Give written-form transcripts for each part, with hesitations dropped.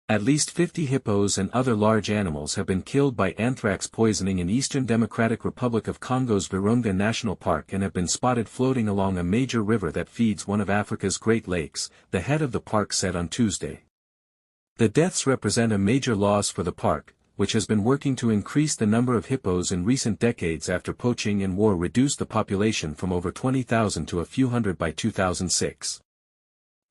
At least 50 hippos and other large animals have been killed by anthrax poisoning in Eastern Democratic Republic of Congo's Virunga National Park and have been spotted floating along a major river that feeds one of Africa's Great Lakes, the head of the park said on Tuesday. The deaths represent a major loss for the park, which has been working to increase the number of hippos in recent decades after poaching and war reduced the population from over 20,000 to a few hundred by 2006.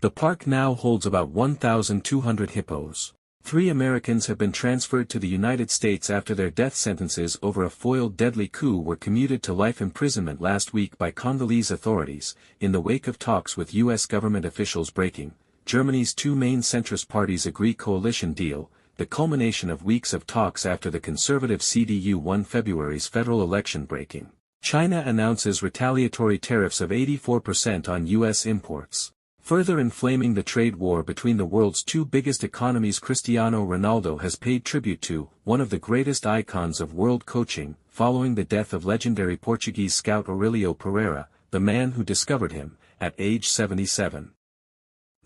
The park now holds about 1,200 hippos. 3 Americans have been transferred to the United States after their death sentences over a foiled deadly coup were commuted to life imprisonment last week by Congolese authorities, in the wake of talks with U.S. government officials breaking Germany's 2 main centrist parties agree coalition deal, the culmination of weeks of talks after the conservative CDU won February's federal election breaking. China announces retaliatory tariffs of 84% on U.S. imports. Further inflaming the trade war between the world's 2 biggest economies. Cristiano Ronaldo has paid tribute to one of the greatest icons of world coaching, following the death of legendary Portuguese scout Aurelio Pereira, the man who discovered him, at age 77.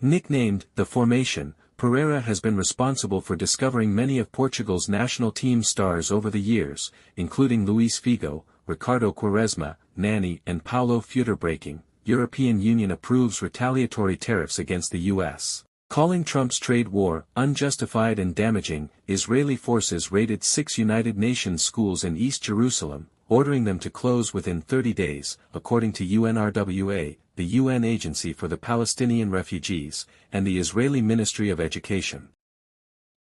Nicknamed the Formation, Pereira has been responsible for discovering many of Portugal's national team stars over the years, including Luís Figo, Ricardo Quaresma, Nani and Paulo Futre. Breaking. European Union approves retaliatory tariffs against the U.S. Calling Trump's trade war unjustified and damaging. Israeli forces raided 6 United Nations schools in East Jerusalem, ordering them to close within 30 days, according to UNRWA, the UN Agency for the Palestinian Refugees, and the Israeli Ministry of Education.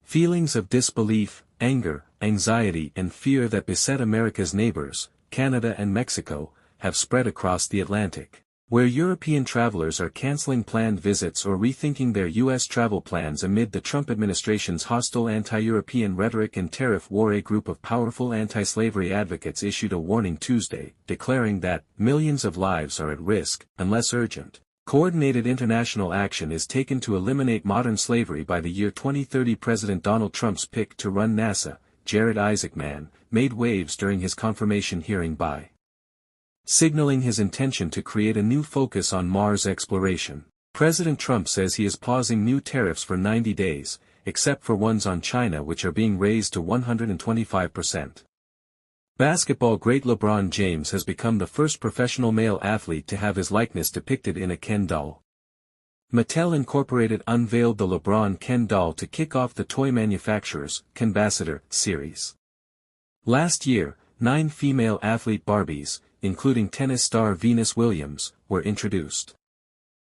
Feelings of disbelief, anger, anxiety and fear that beset America's neighbors, Canada and Mexico, have spread across the Atlantic, where European travelers are canceling planned visits or rethinking their U.S. travel plans amid the Trump administration's hostile anti-European rhetoric and tariff war. A group of powerful anti-slavery advocates issued a warning Tuesday, declaring that millions of lives are at risk, unless urgent, coordinated international action is taken to eliminate modern slavery by the year 2030. President Donald Trump's pick to run NASA, Jared Isaacman, made waves during his confirmation hearing by signaling his intention to create a new focus on Mars exploration. President Trump says he is pausing new tariffs for 90 days, except for ones on China which are being raised to 125%. Basketball great LeBron James has become the first professional male athlete to have his likeness depicted in a Ken doll. Mattel Incorporated unveiled the LeBron Ken doll to kick off the toy manufacturer's Kenbassador series. Last year, 9 female athlete Barbies, including tennis star Venus Williams, were introduced.